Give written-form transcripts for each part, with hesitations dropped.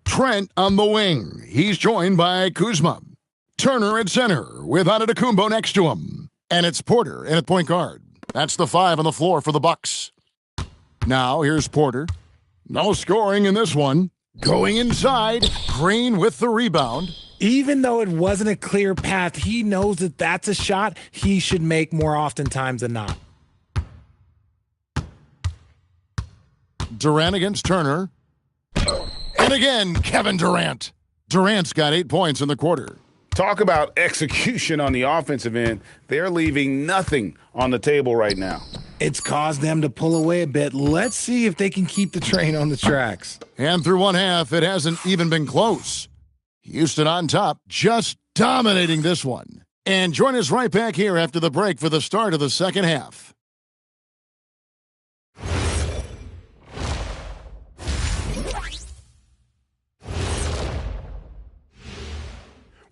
Trent on the wing. He's joined by Kuzma. Turner at center with Antetokounmpo next to him. And it's Porter in at point guard. That's the 5 on the floor for the Bucks. Now here's Porter. No scoring in this one. Going inside. Green with the rebound. Even though it wasn't a clear path, he knows that that's a shot he should make more oftentimes than not. Durant against Turner. And again, Kevin Durant. Durant's got 8 points in the quarter. Talk about execution on the offensive end. They're leaving nothing on the table right now. It's caused them to pull away a bit. Let's see if they can keep the train on the tracks. And through one half, it hasn't even been close. Houston on top, just dominating this one. And join us right back here after the break for the start of the second half.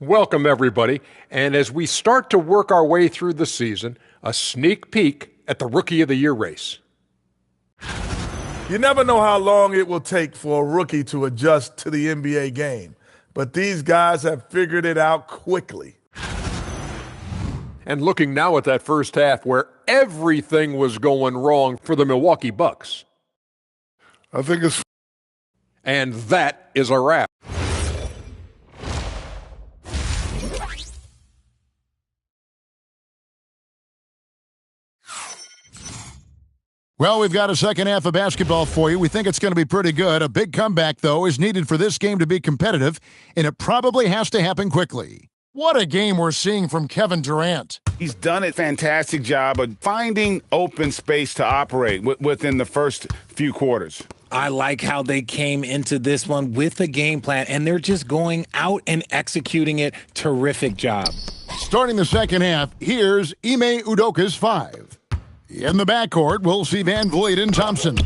Welcome, everybody. And as we start to work our way through the season, a sneak peek at the Rookie of the Year race. You never know how long it will take for a rookie to adjust to the NBA game, but these guys have figured it out quickly. And looking now at that first half where everything was going wrong for the Milwaukee Bucks. I think it's... And that is a wrap. Well, we've got a second half of basketball for you. We think it's going to be pretty good. A big comeback, though, is needed for this game to be competitive, and it probably has to happen quickly. What a game we're seeing from Kevin Durant. He's done a fantastic job of finding open space to operate within the first few quarters. I like how they came into this one with a game plan, and they're just going out and executing it. Terrific job. Starting the second half, here's Ime Udoka's 5. In the backcourt, we'll see Van Vliet and Thompson.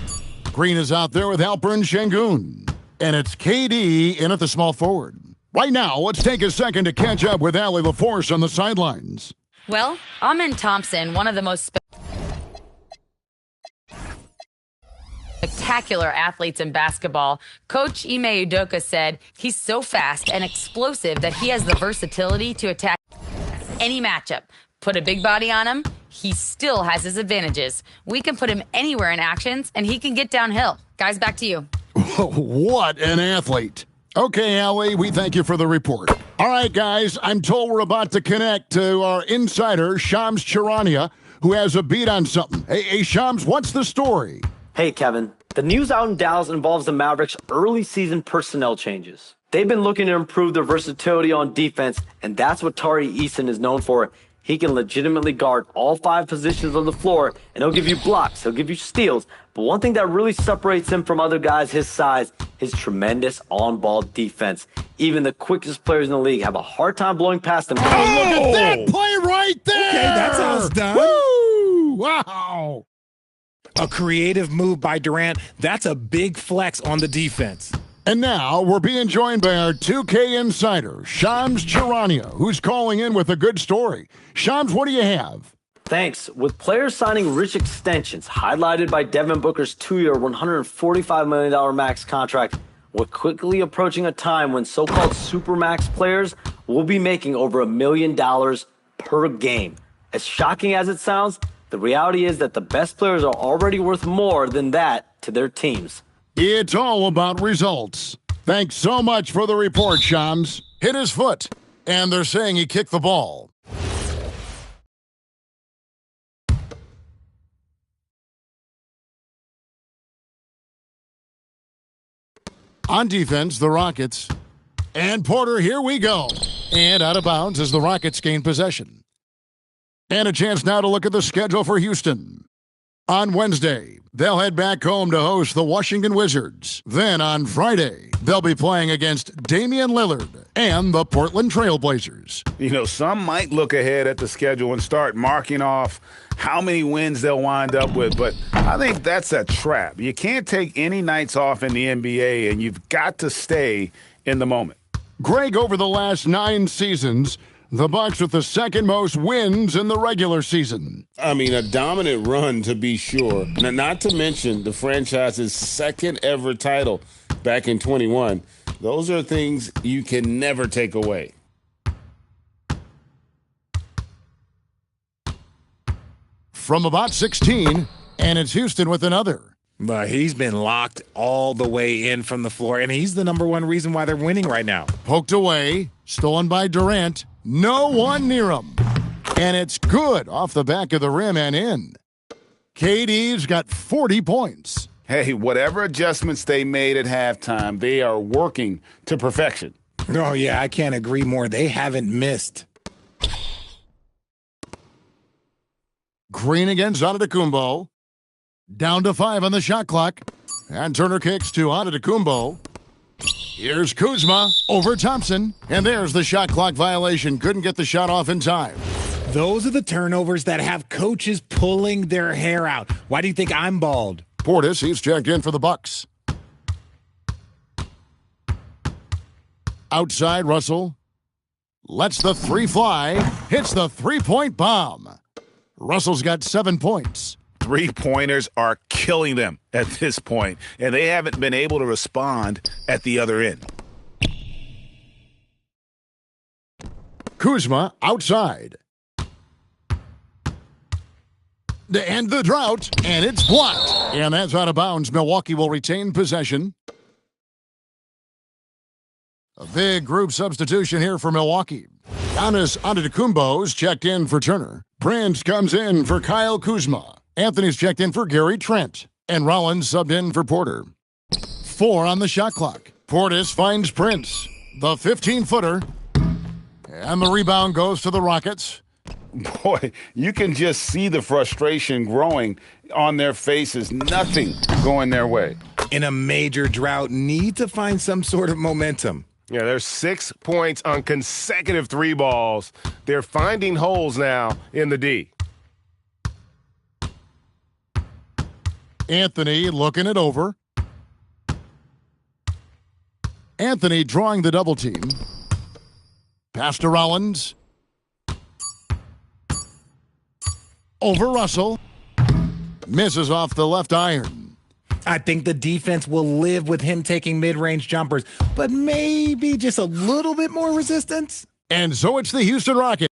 Green is out there with Alperen Şengün. And it's KD in at the small forward. Right now, let's take a second to catch up with Allie LaForce on the sidelines. Well, Amen Thompson, one of the most spectacular athletes in basketball. Coach Ime Udoka said he's so fast and explosive that he has the versatility to attack any matchup. Put a big body on him, he still has his advantages. We can put him anywhere in actions, and he can get downhill. Guys, back to you. What an athlete. Okay, Allie, we thank you for the report. All right, guys, I'm told we're about to connect to our insider, Shams Charania, who has a beat on something. Hey, Shams, what's the story? Hey, Kevin. The news out in Dallas involves the Mavericks' early season personnel changes. They've been looking to improve their versatility on defense, and that's what Tari Eason is known for. He can legitimately guard all 5 positions on the floor, and he'll give you blocks, he'll give you steals. But one thing that really separates him from other guys his size, his tremendous on-ball defense. Even the quickest players in the league have a hard time blowing past him. Oh, look at that play right there! Okay, that's how it's done. Woo! Wow! A creative move by Durant. That's a big flex on the defense. And now we're being joined by our 2K insider, Shams Charania, who's calling in with a good story. Shams, what do you have? Thanks. With players signing rich extensions, highlighted by Devin Booker's 2-year, $145 million max contract, we're quickly approaching a time when so-called supermax players will be making over $1 million per game. As shocking as it sounds, the reality is that the best players are already worth more than that to their teams. It's all about results. Thanks so much for the report, Shams. Hit his foot, and they're saying he kicked the ball. On defense, the Rockets. And Porter, here we go. And out of bounds as the Rockets gain possession. And a chance now to look at the schedule for Houston. On Wednesday, they'll head back home to host the Washington Wizards. Then on Friday, they'll be playing against Damian Lillard and the Portland Trail Blazers. You know, some might look ahead at the schedule and start marking off how many wins they'll wind up with, but I think that's a trap. You can't take any nights off in the NBA, and you've got to stay in the moment. Greg, over the last 9 seasons, the Bucks with the second most wins in the regular season. I mean, a dominant run to be sure. Now, not to mention the franchise's second ever title back in 21. Those are things you can never take away. From about 16, and it's Houston with another. But he's been locked all the way in from the floor, and he's the number one reason why they're winning right now. Poked away, stolen by Durant. No one near him. And it's good off the back of the rim and in. KD's got 40 points. Hey, whatever adjustments they made at halftime, they are working to perfection. Oh, yeah, I can't agree more. They haven't missed. Green against Antetokounmpo. Down to 5 on the shot clock. And Turner kicks to Antetokounmpo. Here's Kuzma over Thompson. And there's the shot clock violation. Couldn't get the shot off in time. Those are the turnovers that have coaches pulling their hair out. Why do you think I'm bald? Portis, he's checked in for the Bucks. Outside, Russell lets the 3 fly. Hits the 3-point bomb. Russell's got 7 points. 3-pointers are killing them at this point, and they haven't been able to respond at the other end. Kuzma outside. And the drought, and it's blocked. And that's out of bounds. Milwaukee will retain possession. A big group substitution here for Milwaukee. Giannis Antetokounmpo's checked in for Turner. Prince comes in for Kyle Kuzma. Anthony's checked in for Gary Trent. And Rollins subbed in for Porter. 4 on the shot clock. Portis finds Prince. The 15-footer. And the rebound goes to the Rockets. Boy, you can just see the frustration growing on their faces. Nothing going their way. In a major drought, need to find some sort of momentum. Yeah, there's 6 points on consecutive 3 balls. They're finding holes now in the D. Anthony looking it over. Anthony drawing the double team. Pass to Rollins. Over Russell. Misses off the left iron. I think the defense will live with him taking mid-range jumpers, but maybe just a little bit more resistance. And so it's the Houston Rockets.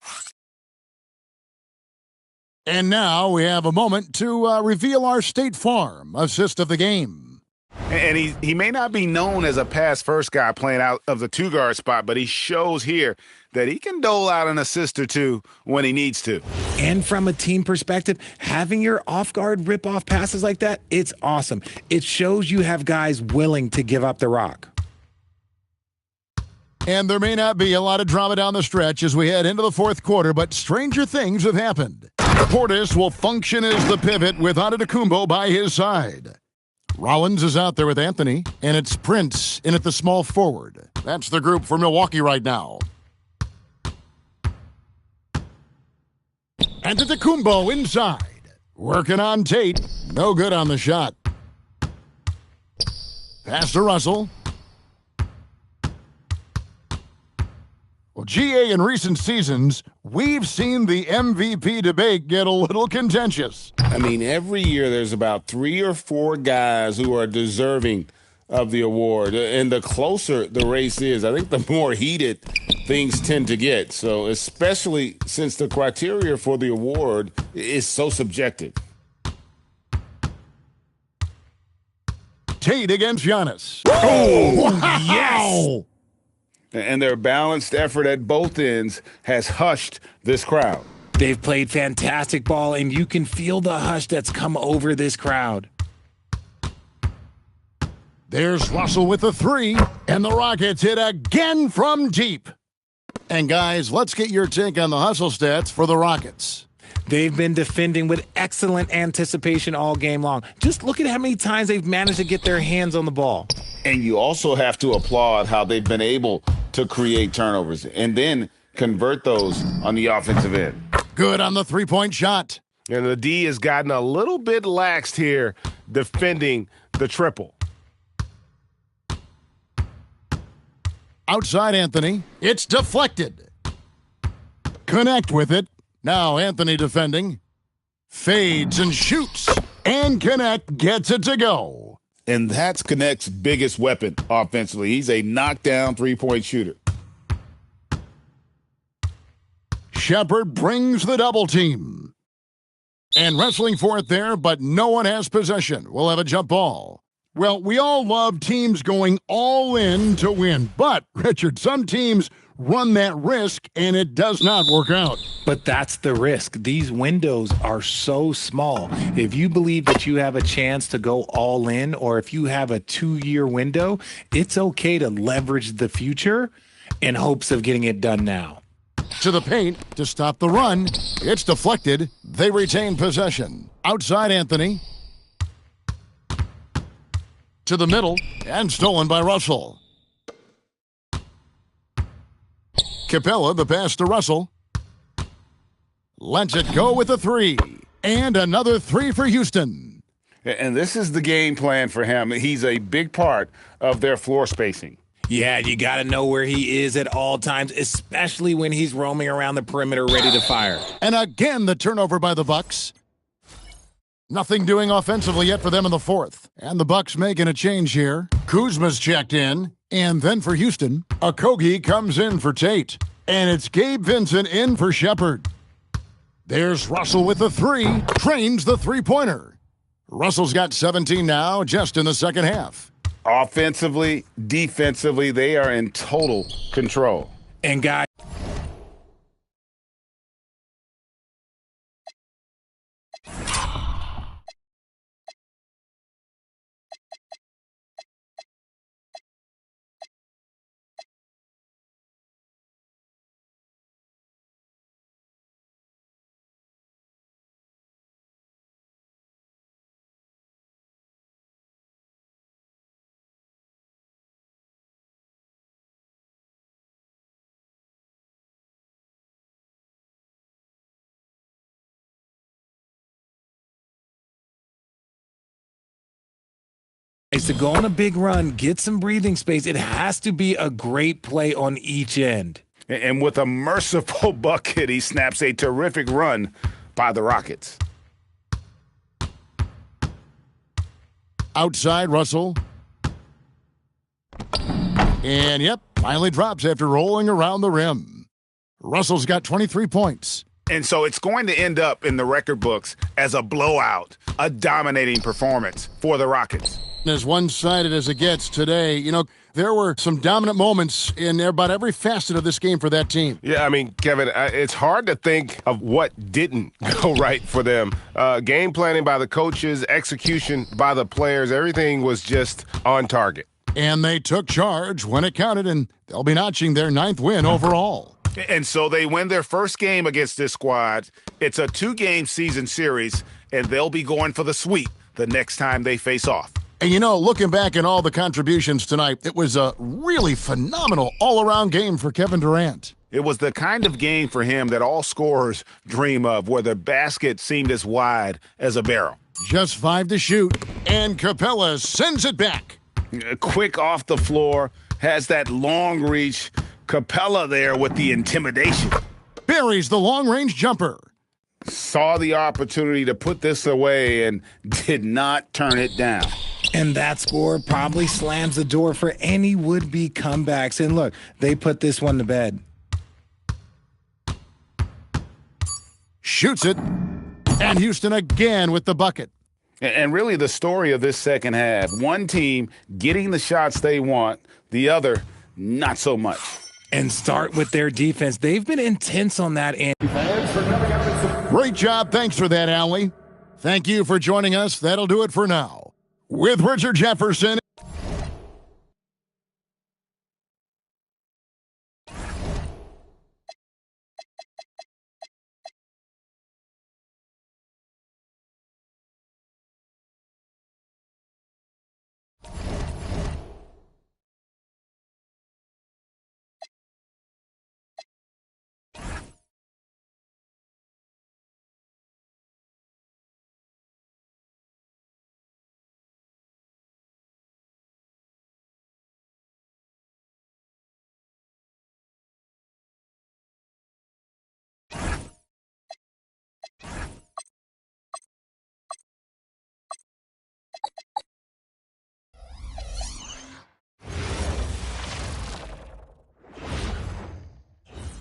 And now we have a moment to reveal our State Farm assist of the game. And he may not be known as a pass-first guy playing out of the 2-guard spot, but he shows here that he can dole out an assist or two when he needs to. And from a team perspective, having your off-guard rip-off passes like that, it's awesome. It shows you have guys willing to give up the rock. And there may not be a lot of drama down the stretch as we head into the 4th quarter, but stranger things have happened. Portis will function as the pivot with Antetokounmpo by his side. Rollins is out there with Anthony, and it's Prince in at the small forward. That's the group for Milwaukee right now. Antetokounmpo inside. Working on Tate. No good on the shot. Pass to Russell. GA, in recent seasons, we've seen the MVP debate get a little contentious. I mean, every year there's about 3 or 4 guys who are deserving of the award. And the closer the race is, I think the more heated things tend to get. So especially since the criteria for the award is so subjective. Tate against Giannis. Oh, wow. Yes. And their balanced effort at both ends has hushed this crowd. They've played fantastic ball, and you can feel the hush that's come over this crowd. There's Russell with the 3, and the Rockets hit again from deep. And guys, let's get your take on the hustle stats for the Rockets. They've been defending with excellent anticipation all game long. Just look at how many times they've managed to get their hands on the ball. And you also have to applaud how they've been able to create turnovers and then convert those on the offensive end. Good on the 3-point shot. And the D has gotten a little bit laxed here defending the triple. Outside Anthony. It's deflected. Connect with it. Now Anthony defending. Fades and shoots. And Connect gets it to go. And that's Connect's biggest weapon offensively. He's a knockdown 3-point shooter. Shepard brings the double team. And wrestling for it there, but no one has possession. We'll have a jump ball. Well, we all love teams going all in to win. But, Richard, some teams run that risk, and it does not work out. But that's the risk. These windows are so small. If you believe that you have a chance to go all in, or if you have a 2-year window, it's okay to leverage the future in hopes of getting it done now. To the paint to stop the run. It's deflected. They retain possession. Outside Anthony. To the middle, and stolen by Russell. Capella, the pass to Russell. Lets it go with a 3. And another 3 for Houston. And this is the game plan for him. He's a big part of their floor spacing. Yeah, you got to know where he is at all times, especially when he's roaming around the perimeter ready to fire. And again, the turnover by the Bucks. Nothing doing offensively yet for them in the 4th. And the Bucks making a change here. Kuzma's checked in. And then for Houston, Okogie comes in for Tate. And it's Gabe Vincent in for Shepard. There's Russell with the 3. Trains the 3-pointer. Russell's got 17 now, just in the second half. Offensively, defensively, they are in total control. And guys, to go on a big run, get some breathing space, it has to be a great play on each end. And with a merciful bucket, he snaps a terrific run by the Rockets. Outside Russell. And yep, finally drops after rolling around the rim. Russell's got 23 points. And so it's going to end up in the record books as a blowout, a dominating performance for the Rockets. As one-sided as it gets today, you know, there were some dominant moments in about every facet of this game for that team. Yeah, I mean, Kevin, it's hard to think of what didn't go right for them. Game planning by the coaches, execution by the players, everything was just on target. And they took charge when it counted, and they'll be notching their 9th win overall. And so they win their first game against this squad. It's a 2-game season series, and they'll be going for the sweep the next time they face off. And you know, looking back at all the contributions tonight, it was a really phenomenal all-around game for Kevin Durant. It was the kind of game for him that all scorers dream of, where the basket seemed as wide as a barrel. Just 5 to shoot, and Capella sends it back. Quick off the floor, has that long reach, Capella there with the intimidation. Buries the long-range jumper. Saw the opportunity to put this away and did not turn it down. And that score probably slams the door for any would-be comebacks. And look, they put this one to bed. Shoots it. And Houston again with the bucket. And really the story of this second half, one team getting the shots they want, the other not so much. And start with their defense. They've been intense on that end. Great job. Thanks for that, Allie. Thank you for joining us. That'll do it for now. With Richard Jefferson.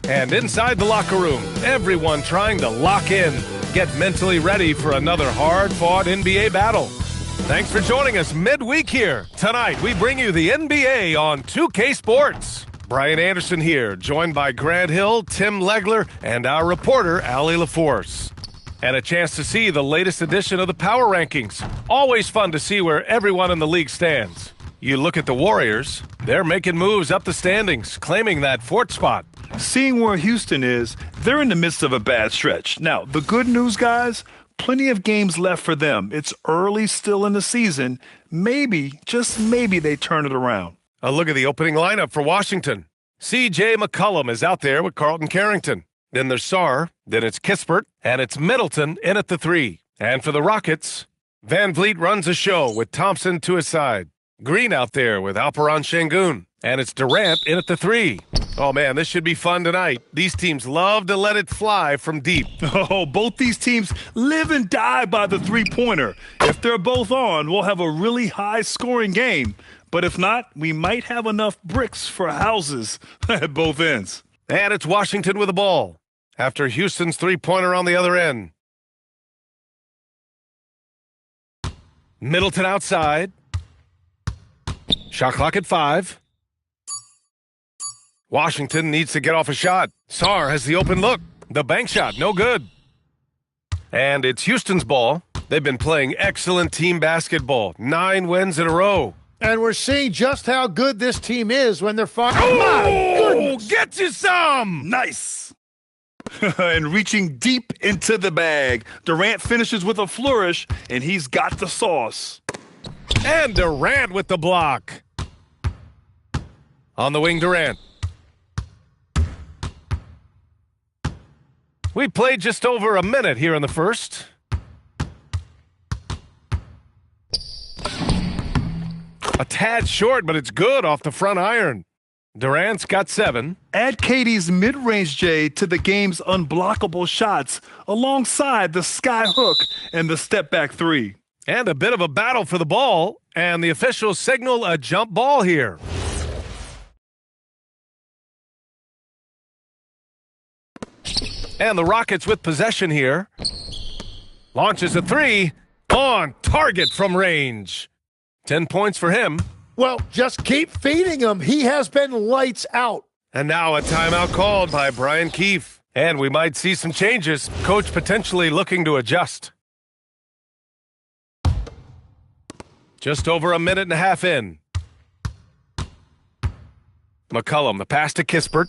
And inside the locker room, everyone trying to lock in, get mentally ready for another hard-fought NBA battle. Thanks for joining us midweek here. Tonight, we bring you the NBA on 2K Sports. Brian Anderson here, joined by Grant Hill, Tim Legler, and our reporter, Allie LaForce. And a chance to see the latest edition of the Power Rankings. Always fun to see where everyone in the league stands. You look at the Warriors, they're making moves up the standings, claiming that fourth spot. Seeing where Houston is, they're in the midst of a bad stretch. Now, the good news, guys, plenty of games left for them. It's early still in the season. Maybe, just maybe, they turn it around. A look at the opening lineup for Washington. C.J. McCollum is out there with Carlton Carrington. Then there's Sarr, then it's Kispert, and it's Middleton in at the 3. And for the Rockets, Van Vliet runs a show with Thompson to his side. Green out there with Alperen Şengün. And it's Durant in at the 3. Oh, man, this should be fun tonight. These teams love to let it fly from deep. Oh, both these teams live and die by the three-pointer. If they're both on, we'll have a really high-scoring game. But if not, we might have enough bricks for houses at both ends. And it's Washington with the ball after Houston's three-pointer on the other end. Middleton outside. Shot clock at 5. Washington needs to get off a shot. Sarr has the open look. The bank shot, no good. And it's Houston's ball. They've been playing excellent team basketball. 9 wins in a row. And we're seeing just how good this team is when they're firing. Oh, my goodness! Get you some! Nice! And reaching deep into the bag, Durant finishes with a flourish, and he's got the sauce. And Durant with the block. On the wing, Durant. We played just over a minute here in the first. A tad short, but it's good off the front iron. Durant's got 7. Add KD's mid-range J to the game's unblockable shots alongside the sky hook and the step-back 3. And a bit of a battle for the ball, and the officials signal a jump ball here. And the Rockets with possession here. Launches a 3 on target from range. 10 points for him. Well, just keep feeding him. He has been lights out. And now a timeout called by Brian Keefe. And we might see some changes. Coach potentially looking to adjust. Just over a minute and a half in. McCollum, the pass to Kispert.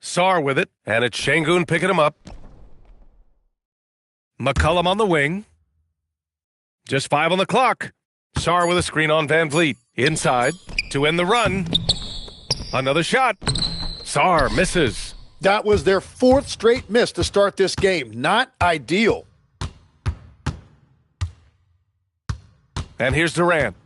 Sarr with it, and it's Şengün picking him up. McCollum on the wing. Just 5 on the clock. Sarr with a screen on Van Vliet. Inside to end the run. Another shot. Sarr misses. That was their 4th straight miss to start this game. Not ideal. And here's Durant.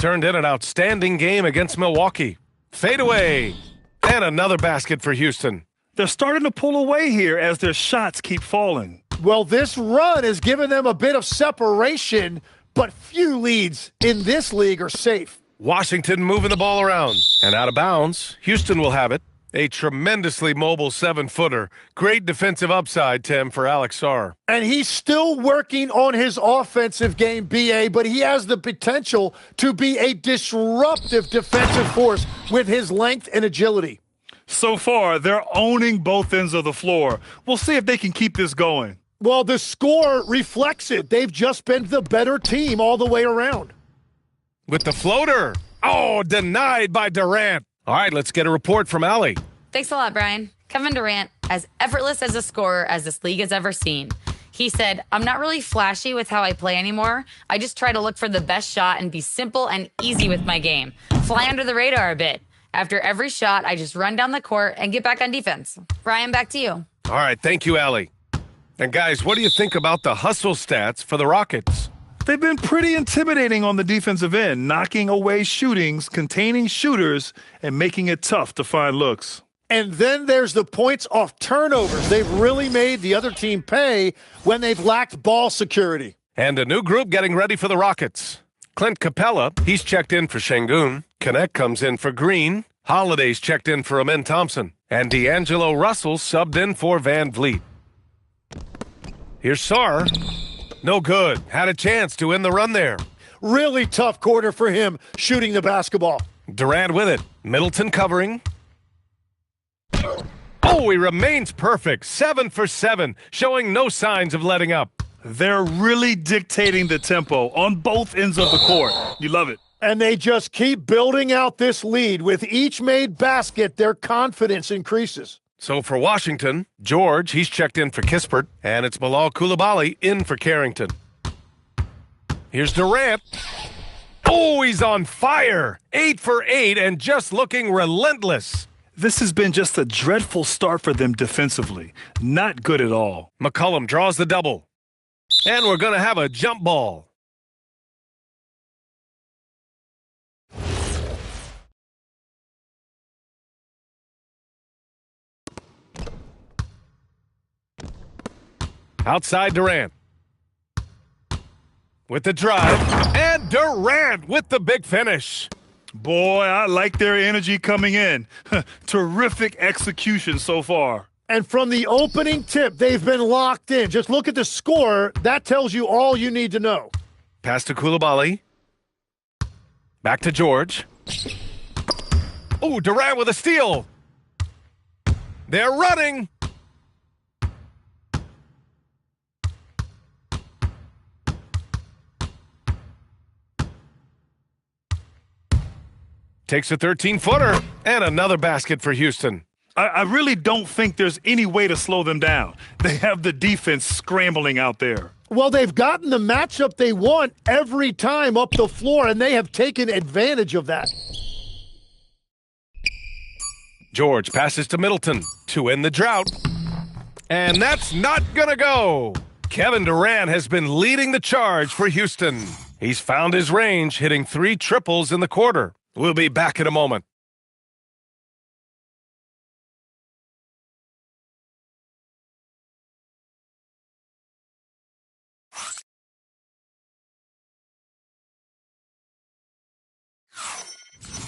turned in an outstanding game against Milwaukee. Fadeaway. And another basket for Houston. They're starting to pull away here as their shots keep falling. Well, this run has given them a bit of separation, but few leads in this league are safe. Washington moving the ball around. And out of bounds. Houston will have it. A tremendously mobile 7-footer. Great defensive upside, Tim, for Alex Sarr. And he's still working on his offensive game, BA, but he has the potential to be a disruptive defensive force with his length and agility. So far, they're owning both ends of the floor. We'll see if they can keep this going. Well, the score reflects it. They've just been the better team all the way around. With the floater. Oh, denied by Durant. All right, let's get a report from Allie. Thanks a lot, Brian. Kevin Durant, as effortless as a scorer as this league has ever seen. He said, "I'm not really flashy with how I play anymore. I just try to look for the best shot and be simple and easy with my game. Fly under the radar a bit. After every shot, I just run down the court and get back on defense." Brian, back to you. All right, thank you, Allie. And guys, what do you think about the hustle stats for the Rockets? They've been pretty intimidating on the defensive end, knocking away shootings, containing shooters, and making it tough to find looks. And then there's the points off turnovers. They've really made the other team pay when they've lacked ball security. And a new group getting ready for the Rockets. Clint Capella, he's checked in for Şengün. Connect comes in for Green. Holiday's checked in for Amin Thompson. And D'Angelo Russell subbed in for Van Vliet. Here's Sarr. No good. Had a chance to end the run there. Really tough quarter for him shooting the basketball. Durant with it. Middleton covering. Oh, he remains perfect. 7 for 7, showing no signs of letting up. They're really dictating the tempo on both ends of the court. You love it. And they just keep building out this lead. With each made basket, their confidence increases. So for Washington, George, he's checked in for Kispert, and it's Bilal Coulibaly in for Carrington. Here's Durant. Oh, he's on fire. 8 for 8 and just looking relentless. This has been just a dreadful start for them defensively. Not good at all. McCollum draws the double. And we're going to have a jump ball. Outside Durant. With the drive. And Durant with the big finish. Boy, I like their energy coming in. Terrific execution so far. And from the opening tip, they've been locked in. Just look at the score. That tells you all you need to know. Pass to Coulibaly. Back to George. Oh, Durant with a steal. They're running. Takes a 13-footer and another basket for Houston. I really don't think there's any way to slow them down. They have the defense scrambling out there. Well, they've gotten the matchup they want every time up the floor, and they have taken advantage of that. George passes to Middleton to end the drought. And that's not going to go. Kevin Durant has been leading the charge for Houston. He's found his range, hitting 3 triples in the quarter. We'll be back in a moment.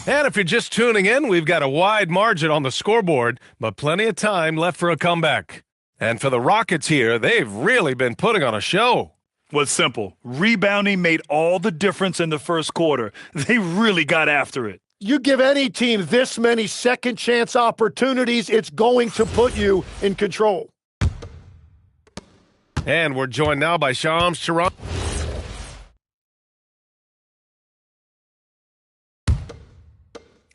And if you're just tuning in, we've got a wide margin on the scoreboard, but plenty of time left for a comeback. And for the Rockets here, they've really been putting on a show. Was simple. Rebounding made all the difference in the first quarter. They really got after it. You give any team this many second chance opportunities, it's going to put you in control. And we're joined now by Shams Charania.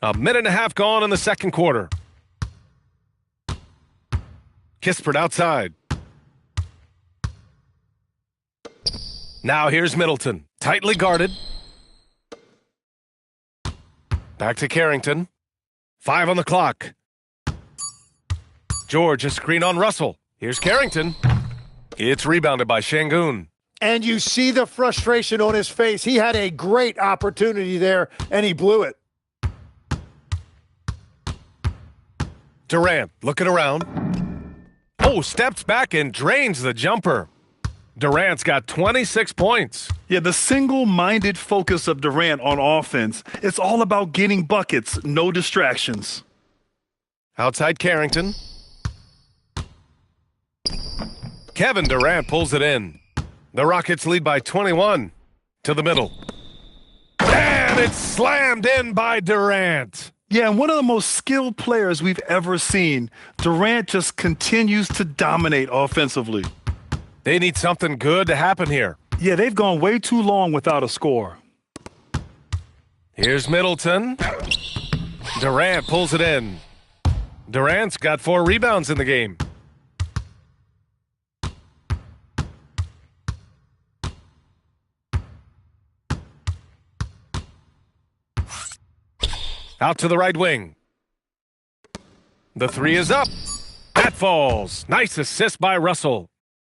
A minute and a half gone in the second quarter. Kispert outside. Now here's Middleton. Tightly guarded. Back to Carrington. 5 on the clock. George, a screen on Russell. Here's Carrington. It's rebounded by Şengün. And you see the frustration on his face. He had a great opportunity there, and he blew it. Durant looking around. Oh, steps back and drains the jumper. Durant's got 26 points. Yeah, the single-minded focus of Durant on offense, it's all about getting buckets, no distractions. Outside Carrington. Kevin Durant pulls it in. The Rockets lead by 21 to the middle. And it's slammed in by Durant. Yeah, and one of the most skilled players we've ever seen. Durant just continues to dominate offensively. They need something good to happen here. Yeah, they've gone way too long without a score. Here's Middleton. Durant pulls it in. Durant's got 4 rebounds in the game. Out to the right wing. The 3 is up. That falls. Nice assist by Russell.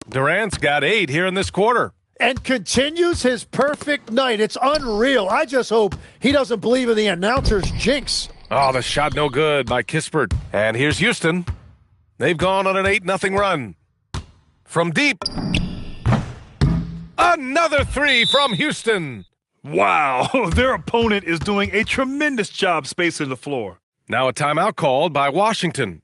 Durant's got 8 here in this quarter. And continues his perfect night. It's unreal. I just hope he doesn't believe in the announcer's jinx. Oh, the shot no good by Kispert. And here's Houston. They've gone on an 8-0 run. From deep. Another 3 from Houston. Wow, their opponent is doing a tremendous job spacing the floor. Now a timeout called by Washington.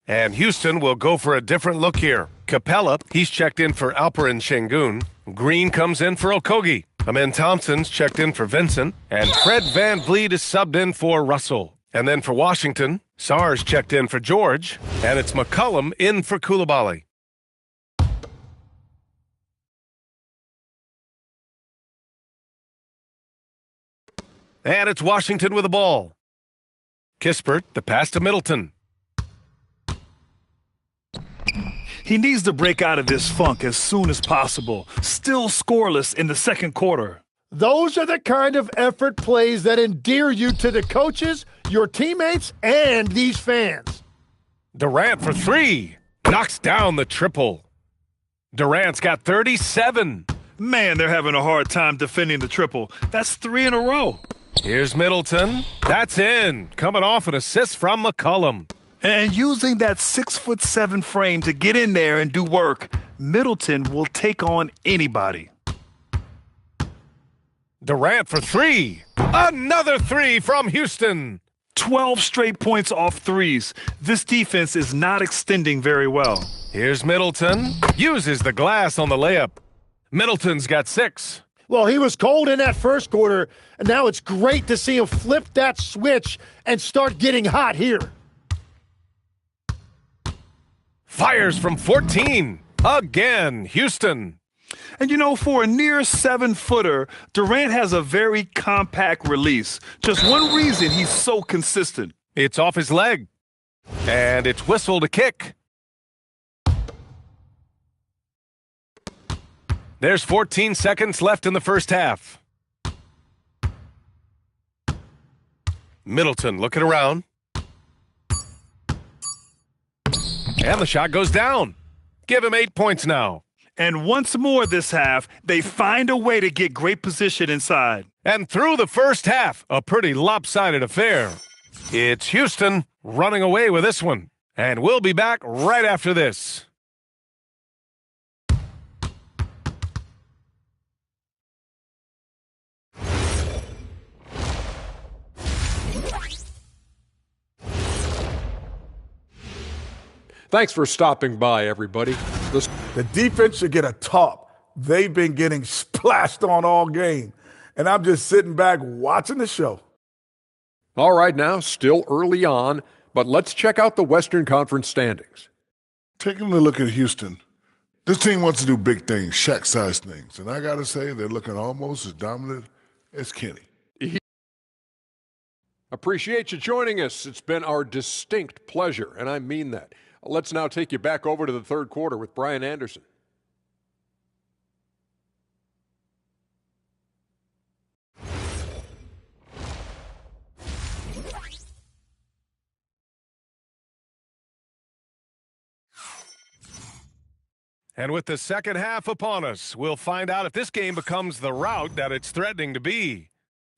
And Houston will go for a different look here. Capella, he's checked in for Alperen Şengün. Green comes in for Okogie. Amen Thompson's checked in for Vincent. And Fred VanVleet is subbed in for Russell. And then for Washington, Sarge checked in for George. And it's McCollum in for Coulibaly. And it's Washington with the ball. Kispert, the pass to Middleton. He needs to break out of this funk as soon as possible. Still scoreless in the second quarter. Those are the kind of effort plays that endear you to the coaches, your teammates, and these fans. Durant for 3. Knocks down the triple. Durant's got 37. Man, they're having a hard time defending the triple. That's 3 in a row. Here's Middleton. That's in. Coming off an assist from McCollum. And using that 6'7" frame to get in there and do work, Middleton will take on anybody. Durant for 3. Another 3 from Houston. 12 straight points off threes. This defense is not extending very well. Here's Middleton. Uses the glass on the layup. Middleton's got 6. Well, he was cold in that first quarter, and now it's great to see him flip that switch and start getting hot here. Fires from 14. Again, Houston. And you know, for a near 7-footer, Durant has a very compact release. Just one reason he's so consistent. It's off his leg. And it's whistle to kick. There's 14 seconds left in the first half. Middleton looking around. And the shot goes down. Give him 8 points now. And once more this half, they find a way to get great position inside. And through the first half, a pretty lopsided affair. It's Houston running away with this one. And we'll be back right after this. Thanks for stopping by, everybody. The defense should get a top. They've been getting splashed on all game. And I'm just sitting back watching the show. All right, now, still early on, but let's check out the Western Conference standings. Taking a look at Houston, this team wants to do big things, Shaq-sized things. And I got to say, they're looking almost as dominant as Kenny. Appreciate you joining us. It's been our distinct pleasure, and I mean that. Let's now take you back over to the third quarter with Brian Anderson. And with the second half upon us, we'll find out if this game becomes the rout that it's threatening to be.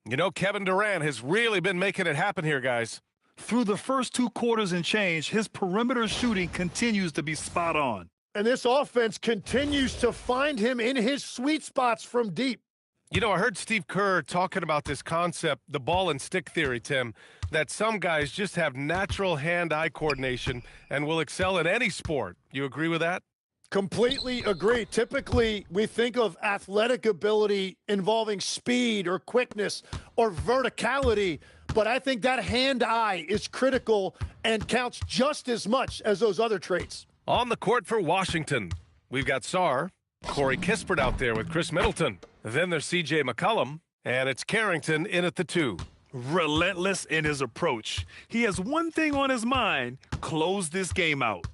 You know, Kevin Durant has really been making it happen here, guys. Through the first 2 quarters and change, his perimeter shooting continues to be spot on. And this offense continues to find him in his sweet spots from deep. You know, I heard Steve Kerr talking about this concept, the ball and stick theory, Tim, that some guys just have natural hand-eye coordination and will excel in any sport. You agree with that? Completely agree. Typically, we think of athletic ability involving speed or quickness or verticality, but I think that hand-eye is critical and counts just as much as those other traits. On the court for Washington, we've got Sarr, Corey Kispert out there with Chris Middleton. Then there's C.J. McCollum, and it's Carrington in at the 2. Relentless in his approach. He has one thing on his mind: close this game out.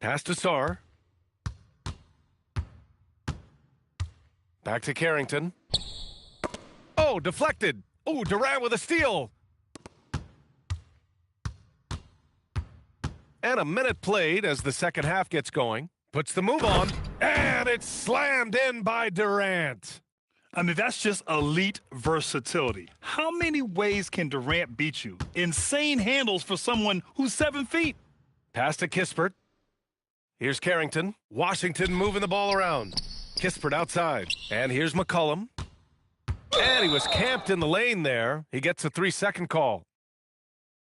Pass to Sarr. Back to Carrington. Oh, deflected. Oh, Durant with a steal. And a minute played as the second half gets going. Puts the move on. And it's slammed in by Durant. I mean, that's just elite versatility. How many ways can Durant beat you? Insane handles for someone who's 7 feet. Pass to Kispert. Here's Carrington. Washington moving the ball around. Kispert outside. And here's McCollum. And he was camped in the lane there. He gets a 3-second call.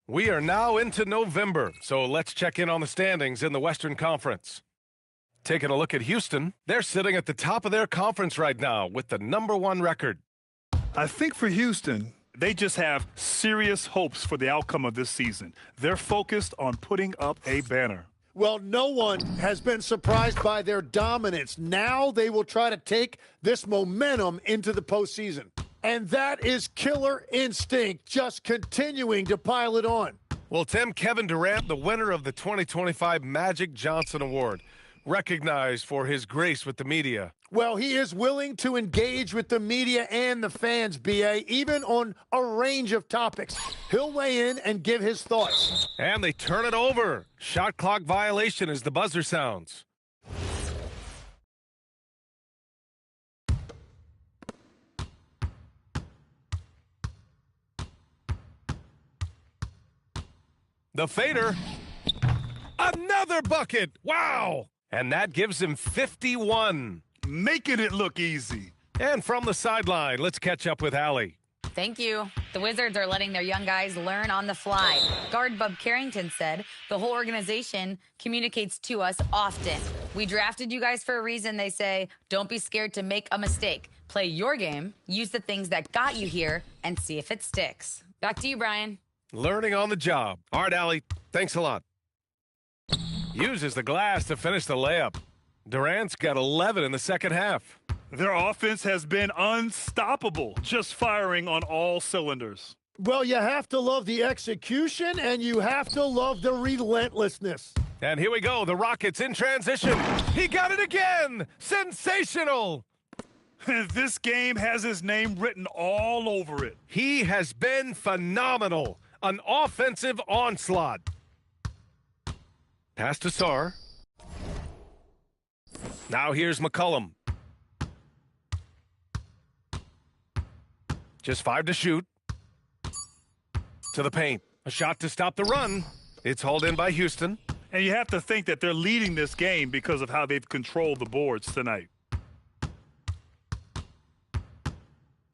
We are now into November, so let's check in on the standings in the Western Conference. Taking a look at Houston, they're sitting at the top of their conference right now with the #1 record. I think for Houston, they just have serious hopes for the outcome of this season. They're focused on putting up a banner. Well, no one has been surprised by their dominance. Now they will try to take this momentum into the postseason. And that is killer instinct, just continuing to pile it on. Well, Tim, Kevin Durant, the winner of the 2025 Magic Johnson Award, recognized for his grace with the media. Well, he is willing to engage with the media and the fans, B.A., even on a range of topics. He'll weigh in and give his thoughts. And they turn it over. Shot clock violation as the buzzer sounds. The fader. Another bucket. Wow. And that gives him 51. Making it look easy. And from the sideline, let's catch up with Allie. Thank you. The Wizards are letting their young guys learn on the fly. Guard Bub Carrington said, the whole organization communicates to us often. We drafted you guys for a reason, they say. Don't be scared to make a mistake. Play your game, use the things that got you here, and see if it sticks. Back to you, Brian. Learning on the job. All right, Allie, thanks a lot. Uses the glass to finish the layup. Durant's got 11 in the second half. Their offense has been unstoppable, just firing on all cylinders. Well, you have to love the execution, and you have to love the relentlessness. And here we go, the Rockets in transition. He got it again! Sensational! This game has his name written all over it. He has been phenomenal. An offensive onslaught. Pass to Sarr. Now here's McCollum. Just 5 to shoot. To the paint. A shot to stop the run. It's hauled in by Houston. And you have to think that they're leading this game because of how they've controlled the boards tonight.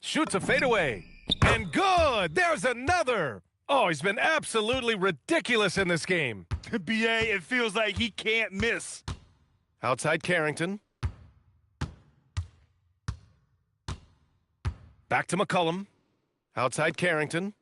Shoots a fadeaway. And good! There's another! Oh, he's been absolutely ridiculous in this game. B.A., it feels like he can't miss. Outside Carrington. Back to McCollum. Outside Carrington.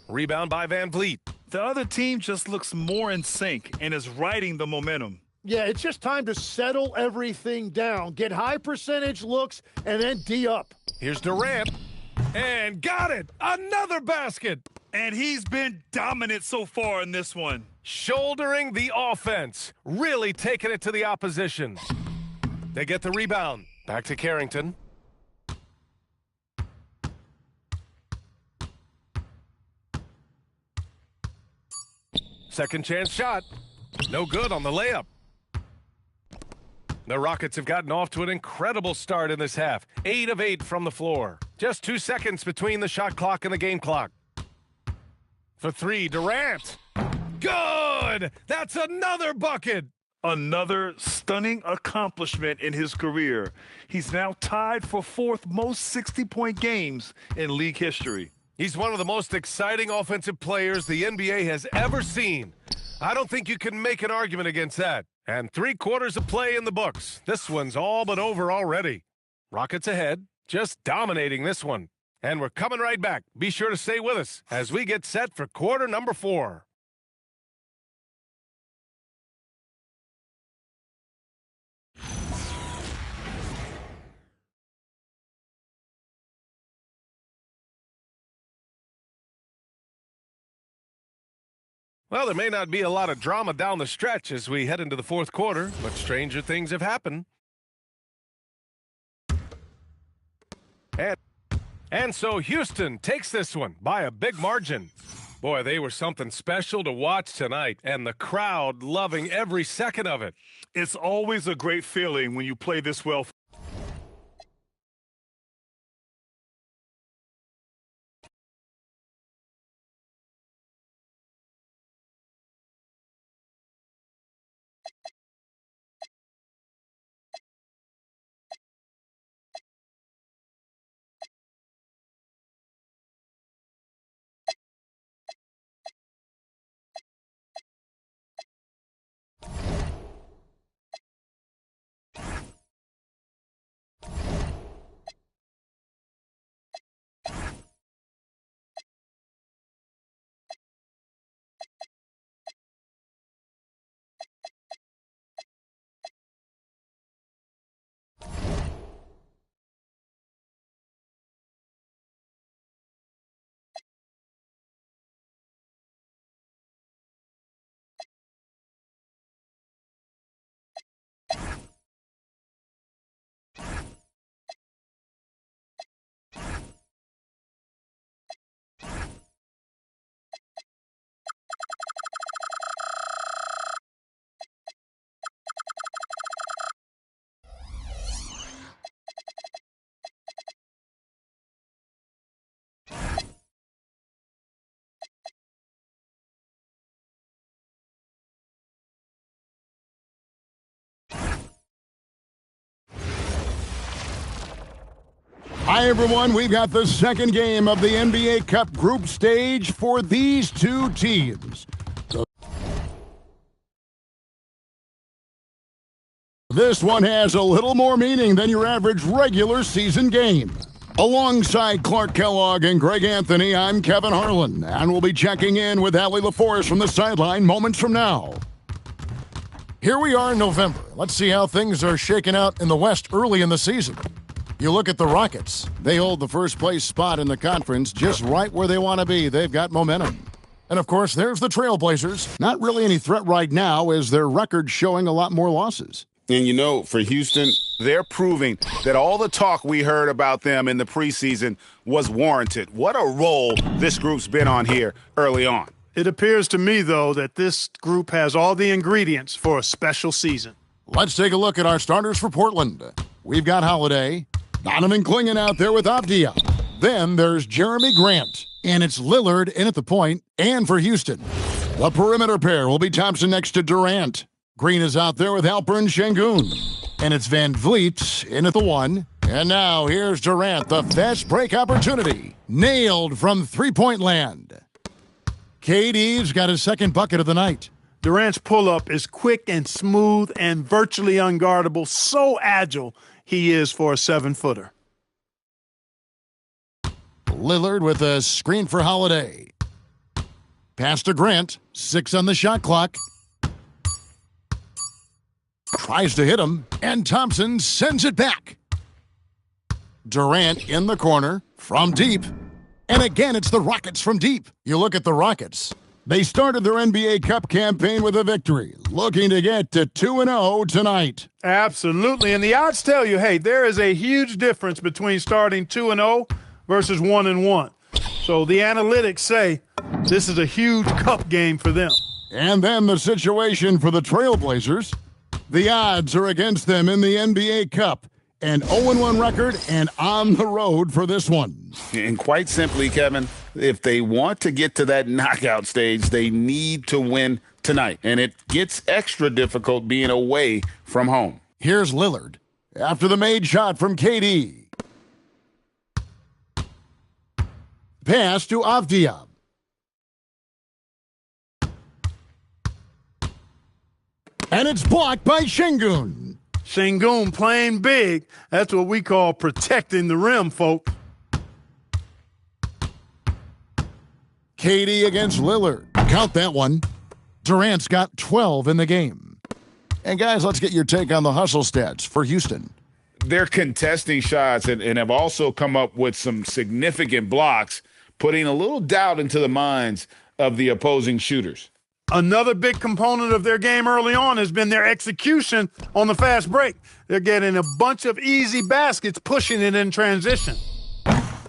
Rebound by Van Vliet. The other team just looks more in sync and is riding the momentum. Yeah, it's just time to settle everything down, get high percentage looks, and then D up. Here's Durant. And got it! Another basket! And he's been dominant so far in this one. Shouldering the offense. Really taking it to the opposition. They get the rebound. Back to Carrington. Second chance shot. No good on the layup. The Rockets have gotten off to an incredible start in this half. 8 of 8 from the floor. Just 2 seconds between the shot clock and the game clock. For 3, Durant. Good! That's another bucket! Another stunning accomplishment in his career. He's now tied for 4th most 60-point games in league history. He's one of the most exciting offensive players the NBA has ever seen. I don't think you can make an argument against that. And 3 quarters of play in the books. This one's all but over already. Rockets ahead, just dominating this one. And we're coming right back. Be sure to stay with us as we get set for quarter number 4. Well, there may not be a lot of drama down the stretch as we head into the 4th quarter, but stranger things have happened. And so Houston takes this one by a big margin. Boy, they were something special to watch tonight, and the crowd loving every second of it. It's always a great feeling when you play this well. Hi, everyone. We've got the second game of the NBA Cup group stage for these two teams. This one has a little more meaning than your average regular season game. Alongside Clark Kellogg and Greg Anthony, I'm Kevin Harlan, and we'll be checking in with Allie LaForest from the sideline moments from now. Here we are in November. Let's see how things are shaking out in the West early in the season. You look at the Rockets. They hold the first place spot in the conference just right where they want to be. They've got momentum. And, of course, there's the Trailblazers. Not really any threat right now as their record's showing a lot more losses. And, you know, for Houston, they're proving that all the talk we heard about them in the preseason was warranted. What a role this group's been on here early on. It appears to me, though, that this group has all the ingredients for a special season. Let's take a look at our starters for Portland. We've got Holiday, Donovan Clingan out there with Avdia. Then there's Jeremy Grant, and it's Lillard in at the point, and for Houston. The perimeter pair will be Thompson next to Durant. Green is out there with Alperen Sengun, and it's Van Vliet in at the 1. And now here's Durant, the fast break opportunity. Nailed from three-point land. KD's got his second bucket of the night. Durant's pull-up is quick and smooth and virtually unguardable. So agile he is for a 7-footer. Lillard with a screen for Holiday. Pass to Grant. 6 on the shot clock. Tries to hit him, and Thompson sends it back. Durant in the corner from deep. And again, it's the Rockets from deep. You look at the Rockets. They started their NBA Cup campaign with a victory, looking to get to 2-0 tonight. Absolutely. And the odds tell you, hey, there is a huge difference between starting 2-0 versus 1-1. So the analytics say this is a huge cup game for them. And then the situation for the Trailblazers. The odds are against them in the NBA Cup. An 0-1 record and on the road for this one. And quite simply, Kevin, if they want to get to that knockout stage, they need to win tonight. And it gets extra difficult being away from home. Here's Lillard after the made shot from KD. Pass to Avdija. And it's blocked by Şengün. Şengün playing big. That's what we call protecting the rim, folks. KD against Lillard. Count that one. Durant's got 12 in the game. And guys, let's get your take on the hustle stats for Houston. They're contesting shots and have also come up with some significant blocks, putting a little doubt into the minds of the opposing shooters. Another big component of their game early on has been their execution on the fast break. They're getting a bunch of easy baskets, pushing it in transition.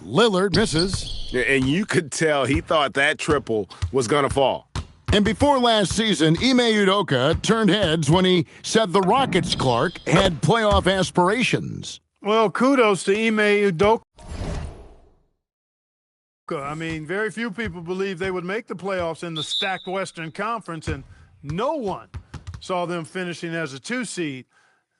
Lillard misses. And you could tell he thought that triple was going to fall. And before last season, Ime Udoka turned heads when he said the Rockets, Clark, had playoff aspirations. Well, kudos to Ime Udoka. I mean, very few people believe they would make the playoffs in the stacked Western Conference, and no one saw them finishing as a 2 seed.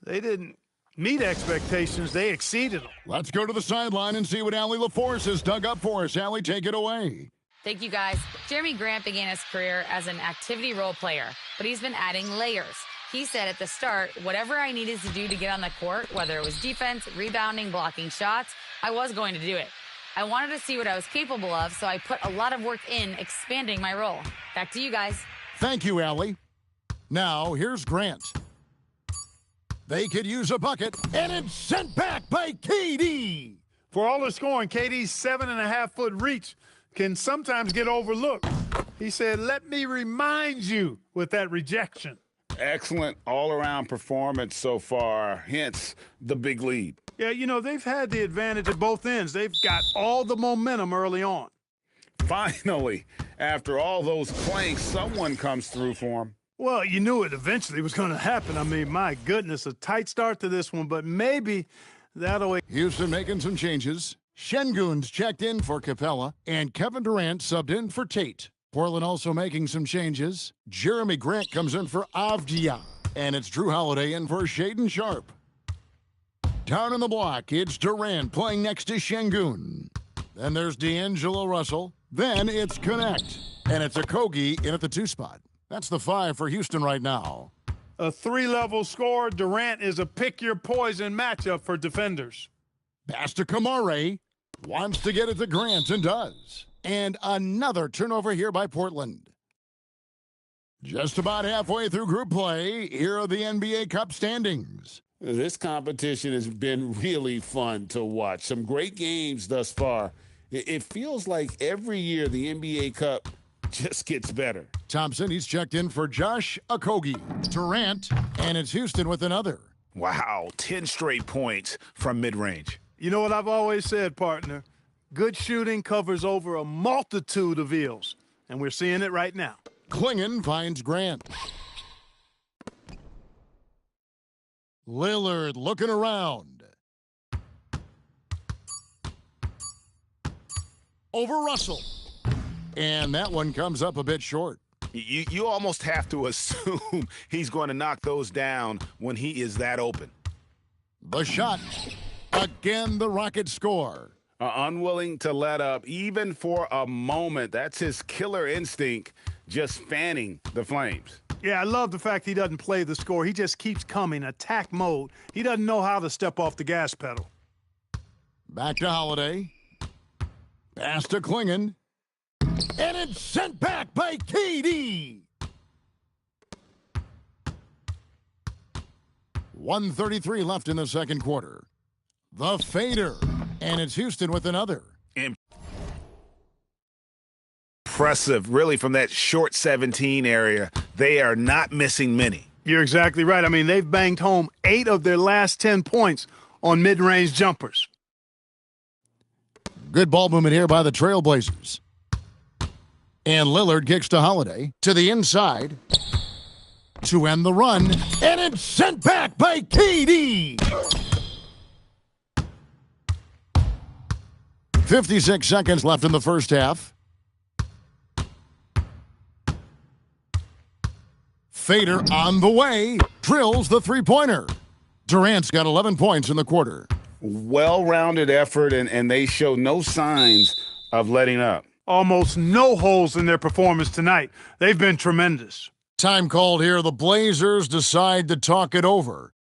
They didn't meet expectations. They exceeded them. Let's go to the sideline and see what Allie LaForce has dug up for us. Allie, take it away. Thank you, guys. Jeremy Grant began his career as an activity role player, but he's been adding layers. He said at the start, whatever I needed to do to get on the court, whether it was defense, rebounding, blocking shots, I was going to do it. I wanted to see what I was capable of, so I put a lot of work in expanding my role. Back to you guys. Thank you, Allie. Now, here's Grant. They could use a bucket, and it's sent back by KD. For all the scoring, KD's 7.5-foot reach can sometimes get overlooked. He said, let me remind you with that rejection. Excellent all-around performance so far, hence the big lead. Yeah, you know, they've had the advantage at both ends. They've got all the momentum early on. Finally, after all those planks, someone comes through for them. Well, you knew it eventually was going to happen. I mean, my goodness, a tight start to this one, but maybe that'll... Houston making some changes. Şengün's checked in for Capella, and Kevin Durant subbed in for Tate. Portland also making some changes. Jeremy Grant comes in for Avdija, and it's Drew Holiday in for Shaedon Sharpe. Down in the block, it's Durant playing next to Şengün. Then there's D'Angelo Russell. Then it's Connect, and it's Okogie in at the 2 spot. That's the 5 for Houston right now. A 3-level score. Durant is a pick-your-poison matchup for defenders. Pass to Kamare. Wants to get it to Grant and does. And another turnover here by Portland. Just about halfway through group play, here are the NBA Cup standings. This competition has been really fun to watch. Some great games thus far. It feels like every year the NBA Cup just gets better. Thompson, he's checked in for Josh Okogie. Durant, and it's Houston with another. Wow, 10 straight points from mid-range. You know what I've always said, partner? Good shooting covers over a multitude of ills, and we're seeing it right now. Klingon finds Grant. Lillard looking around. Over Russell. And that one comes up a bit short. You almost have to assume he's going to knock those down when he is that open. The shot. Again, the Rockets score. Unwilling to let up, even for a moment. That's his killer instinct, just fanning the Flames. Yeah, I love the fact he doesn't play the score. He just keeps coming, attack mode. He doesn't know how to step off the gas pedal. Back to Holiday. Pass to Klingon. And it's sent back by KD. 1:33 left in the second quarter. The fader. And it's Houston with another. Impressive, really, from that short 17 area. They are not missing many. You're exactly right. I mean, they've banged home 8 of their last 10 points on mid-range jumpers. Good ball movement here by the Trailblazers. And Lillard kicks to Holiday to the inside to end the run. And it's sent back by KD. 56 seconds left in the first half. Fader on the way, drills the three-pointer. Durant's got 11 points in the quarter. Well-rounded effort, and they show no signs of letting up. Almost no holes in their performance tonight. They've been tremendous. Time called here. The Blazers decide to talk it over.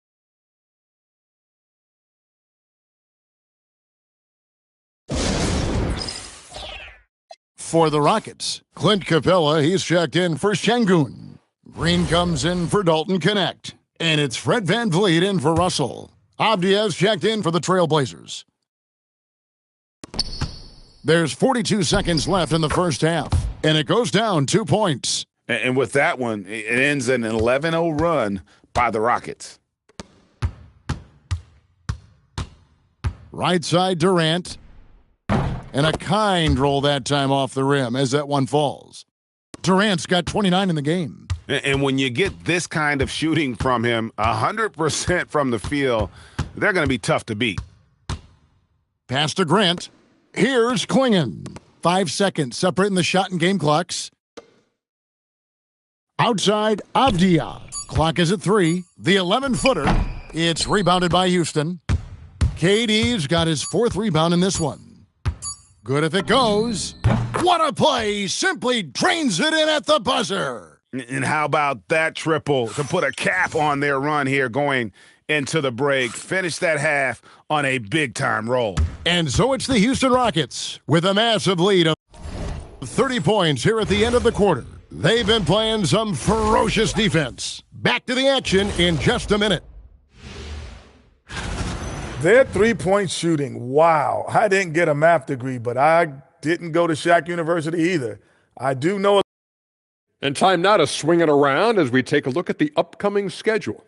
For the Rockets, Clint Capella, he's checked in for Şengün. Green comes in for Dalton Connect. And it's Fred VanVleet in for Russell. Avdia's checked in for the Trailblazers. There's 42 seconds left in the first half, and it goes down 2 points. And with that one, it ends in an 11-0 run by the Rockets. Right side Durant. And a kind roll that time off the rim as that one falls. Durant's got 29 in the game. And when you get this kind of shooting from him, 100% from the field, they're going to be tough to beat. Pass to Grant. Here's Klingon. 5 seconds separating the shot and game clocks. Outside, Avdia. Clock is at 3. The 11-footer. It's rebounded by Houston. KD's got his 4th rebound in this one. Good if it goes. What a play! Simply drains it in at the buzzer. And how about that triple to put a cap on their run here going into the break? Finish that half on a big-time roll. And so it's the Houston Rockets with a massive lead of 30 points here at the end of the quarter. They've been playing some ferocious defense. Back to the action in just a minute. Their three-point shooting, wow. I didn't get a math degree, but I didn't go to Shaq University either. I do know. And time now to swing it around as we take a look at the upcoming schedule.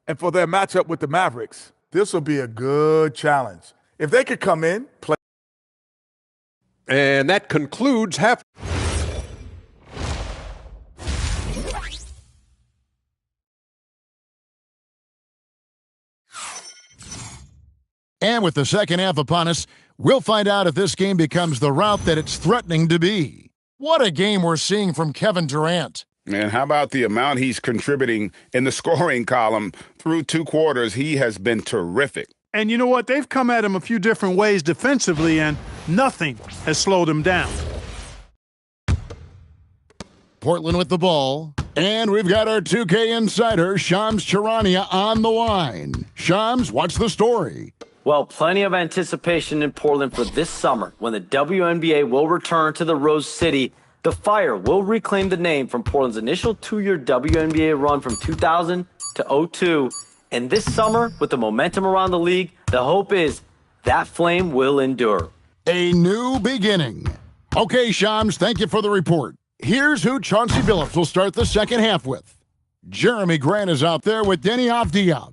And for their matchup with the Mavericks, this will be a good challenge. If they could come in, play. And that concludes half. And with the second half upon us, we'll find out if this game becomes the route that it's threatening to be. What a game we're seeing from Kevin Durant. And how about the amount he's contributing in the scoring column through 2 quarters? He has been terrific. And you know what? They've come at him a few different ways defensively, and nothing has slowed him down. Portland with the ball. And we've got our 2K insider, Shams Charania, on the line. Shams, what's the story? Well, plenty of anticipation in Portland for this summer when the WNBA will return to the Rose City. The Fire will reclaim the name from Portland's initial 2-year WNBA run from 2000 to 2002. And this summer, with the momentum around the league, the hope is that flame will endure. A new beginning. Okay, Shams, thank you for the report. Here's who Chauncey Billups will start the second half with. Jeremy Grant is out there with Denny Avdia.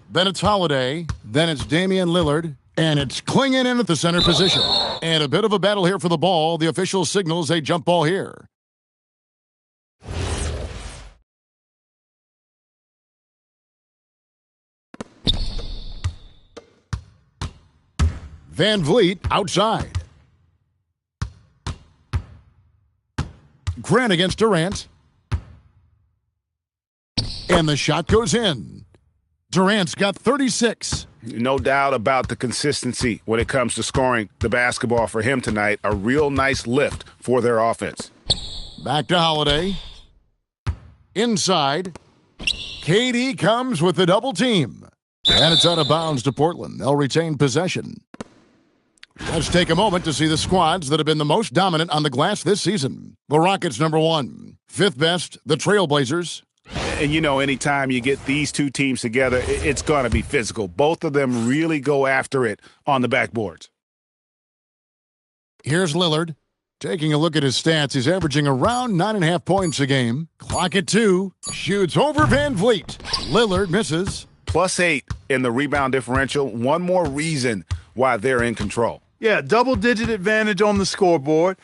Then it's Holiday. Then it's Damian Lillard. And it's Klingon in at the center position. And a bit of a battle here for the ball. The official signals a jump ball here. VanVleet outside. Grant against Durant. And the shot goes in. Durant's got 36. No doubt about the consistency when it comes to scoring the basketball for him tonight. A real nice lift for their offense. Back to Holiday. Inside. KD comes with the double team. And it's out of bounds to Portland. They'll retain possession. Let's take a moment to see the squads that have been the most dominant on the glass this season. The Rockets, number 1. 5th best, the Trailblazers. And, anytime you get these two teams together, it's going to be physical. Both of them really go after it on the backboards. Here's Lillard. Taking a look at his stats, he's averaging around 9.5 points a game. Clock at 2. Shoots over Van Vliet. Lillard misses. +8 in the rebound differential. One more reason why they're in control. Yeah, double-digit advantage on the scoreboard.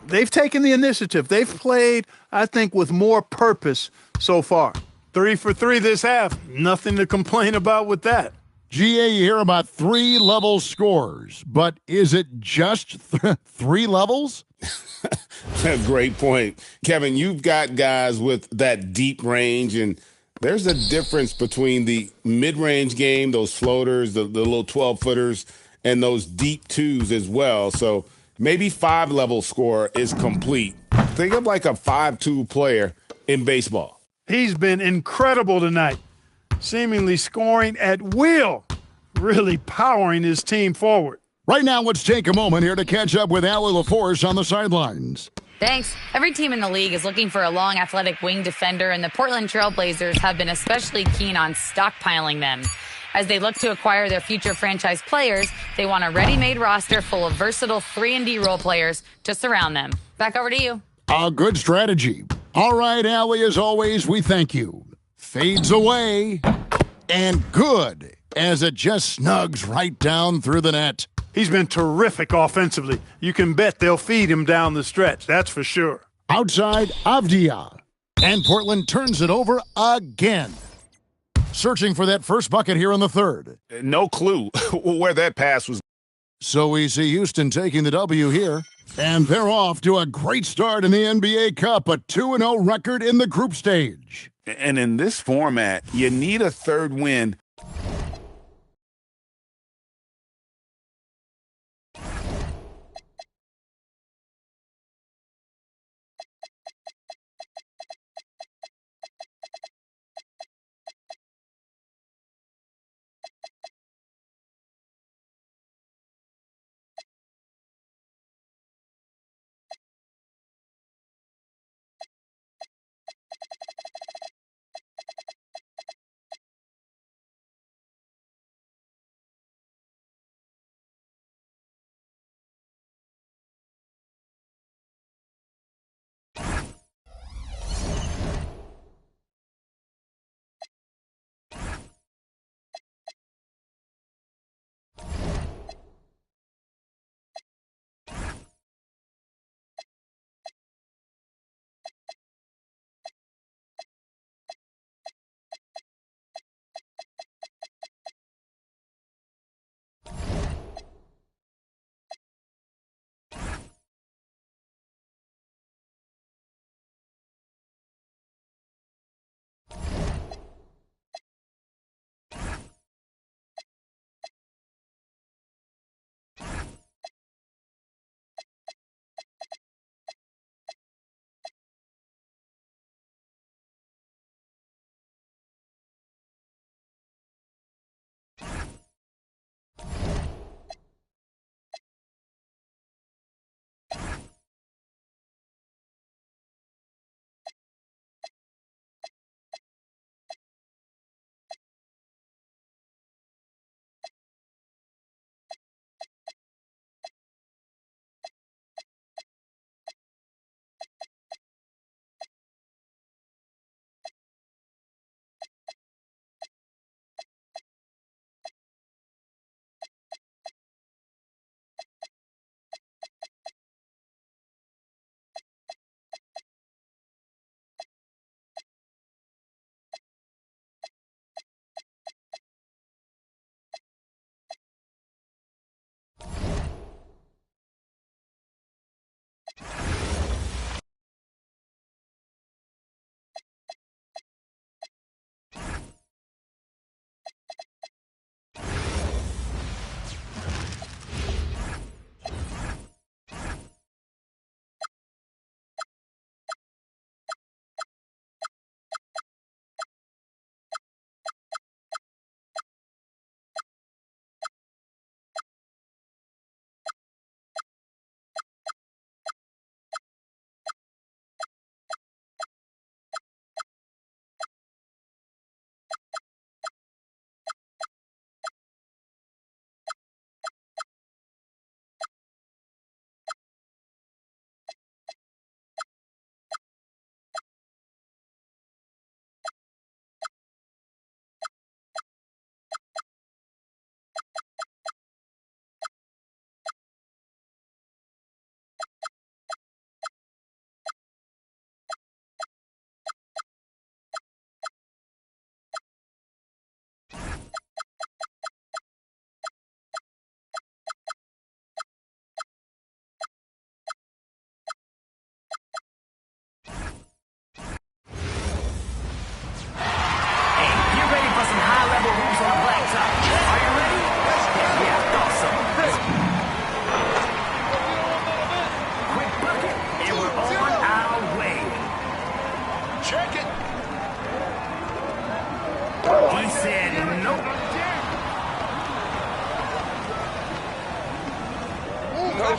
They've taken the initiative. They've played, I think, with more purpose so far. 3 for 3 this half. Nothing to complain about with that. GA, you hear about 3-level scores, but is it just 3 levels? Great point. Kevin, you've got guys with that deep range, and there's a difference between the mid-range game, those floaters, the little 12-footers, and those deep twos as well. So maybe 5-level score is complete. Think of like a 5-2 player in baseball. He's been incredible tonight, seemingly scoring at will, really powering his team forward. Right now, let's take a moment here to catch up with Allie LaForce on the sidelines. Thanks. Every team in the league is looking for a long, athletic wing defender, and the Portland Trailblazers have been especially keen on stockpiling them. As they look to acquire their future franchise players, they want a ready-made roster full of versatile 3-and-D role players to surround them. Back over to you. A good strategy. All right, Allie, as always, we thank you. Fades away, and good, as it just snugs right down through the net. He's been terrific offensively. You can bet they'll feed him down the stretch, that's for sure. Outside, Avdia. And Portland turns it over again. Searching for that first bucket here in the third. No clue where that pass was. So we see Houston taking the W here. And they're off to a great start in the NBA Cup, a 2-0 record in the group stage. And in this format, you need a third win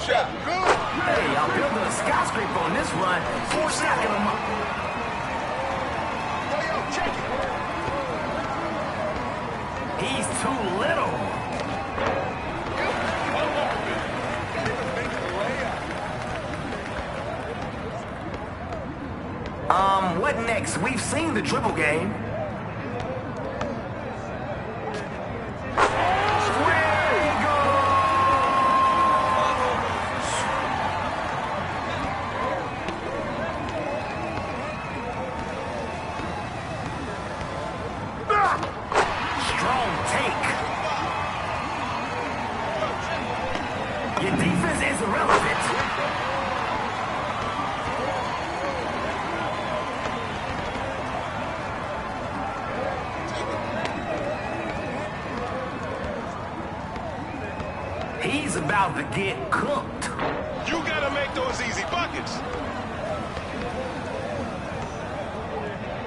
Hey, I'm building a skyscraper on this run. 4 stacking them up. He's too little. What next? We've seen the dribble game. Your defense is irrelevant. He's about to get cooked. You gotta make those easy buckets.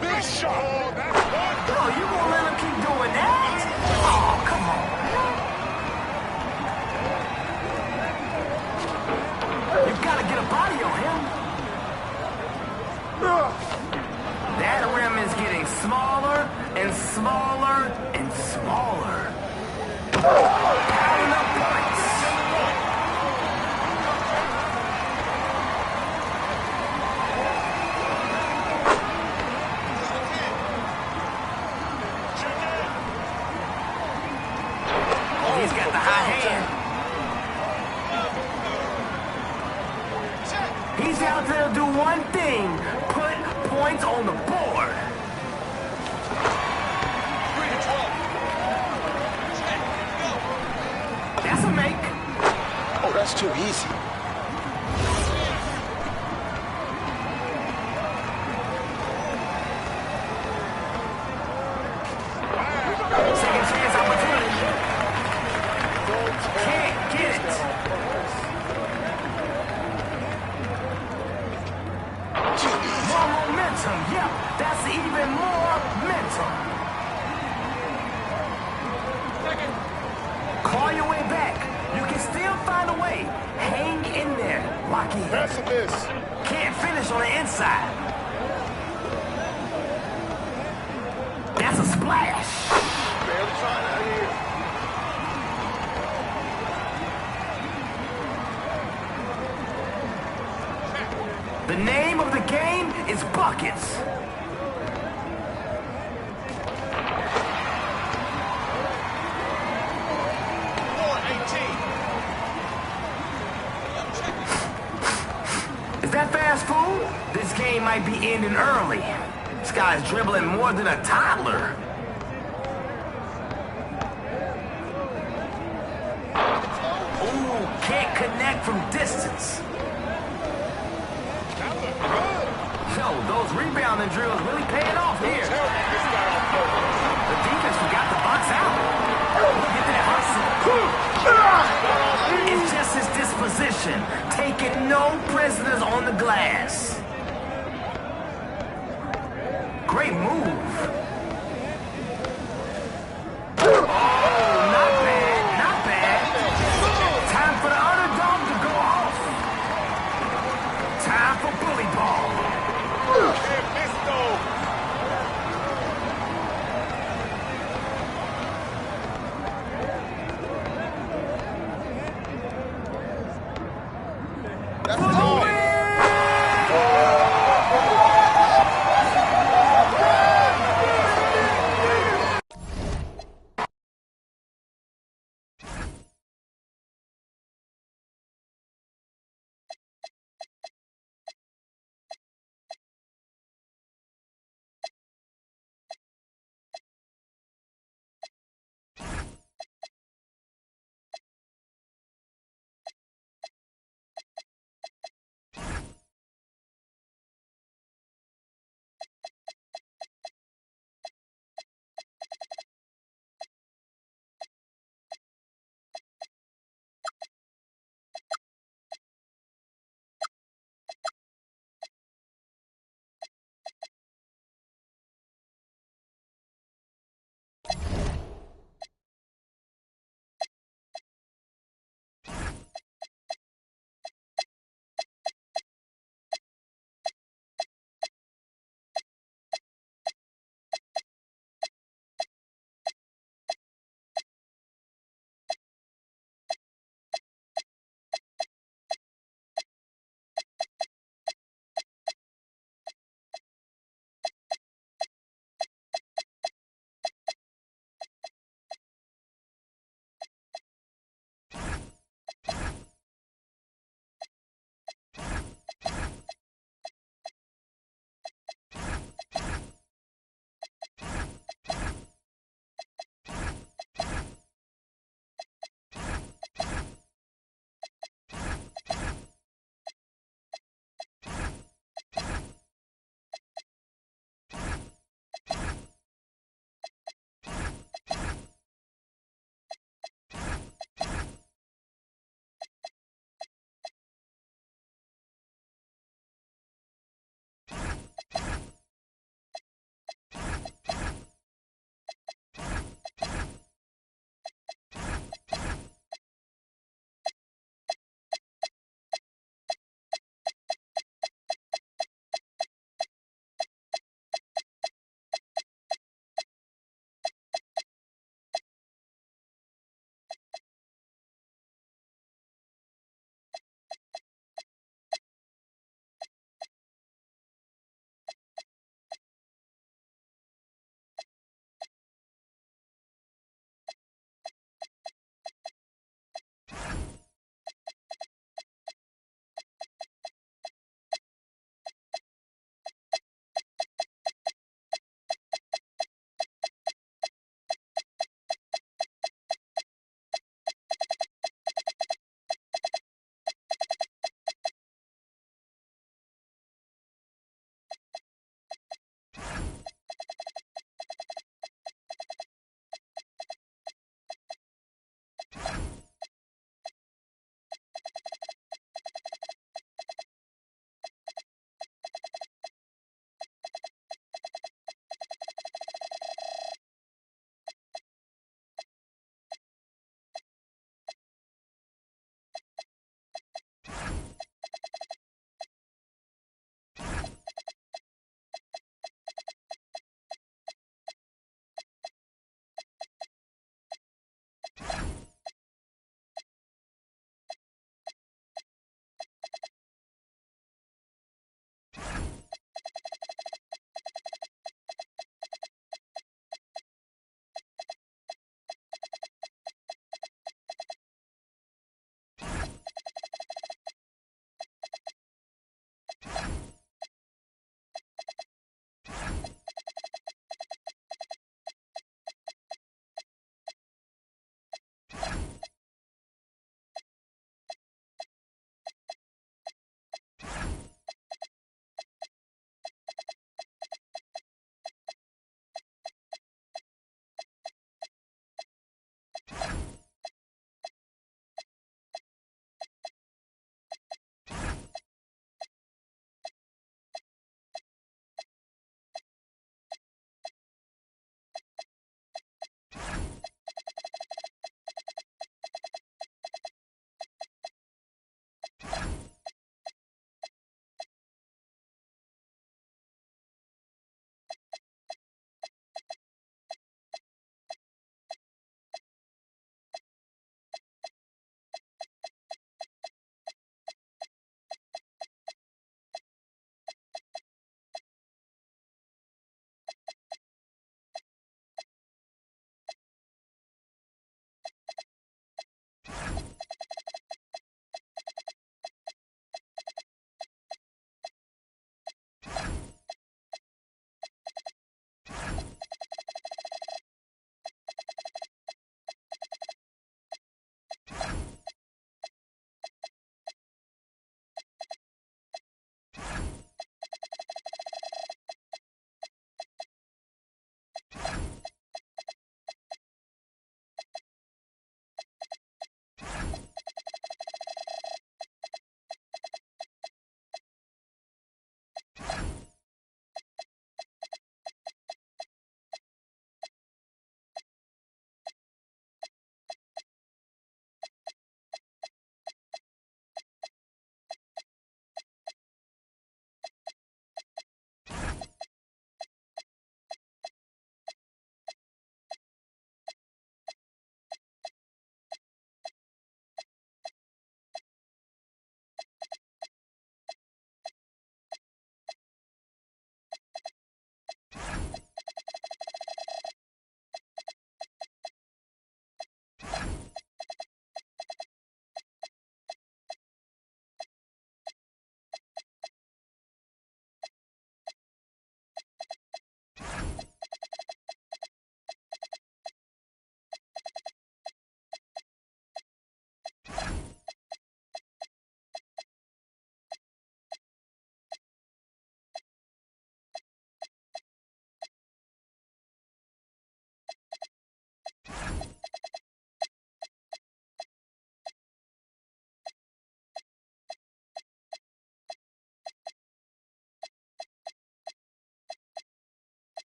Big shot. That's one. Oh, you gonna let him keep doing that? Oh, come on. You've got to get a body on him. That rim is getting smaller and smaller and smaller. Piling up points. He's got the high hand. He's out there to do one thing, put points on the board. 3 to 12. That's a make. Oh, that's too easy. Second chance opportunity. Can't get it. More momentum. Yep, that's even more momentum. Claw your way back. You can still find a way. Hang in there. Lock in. Can't finish on the inside. That's a splash. The name of the game is buckets. Is that fast food? This game might be ending early. This guy's dribbling more than a toddler. Ooh, can't connect from distance. Yo, those rebounding drills really paying off here. The defense forgot to box out. Look at that hustle. It's just his disposition, taking no prisoners on the glass.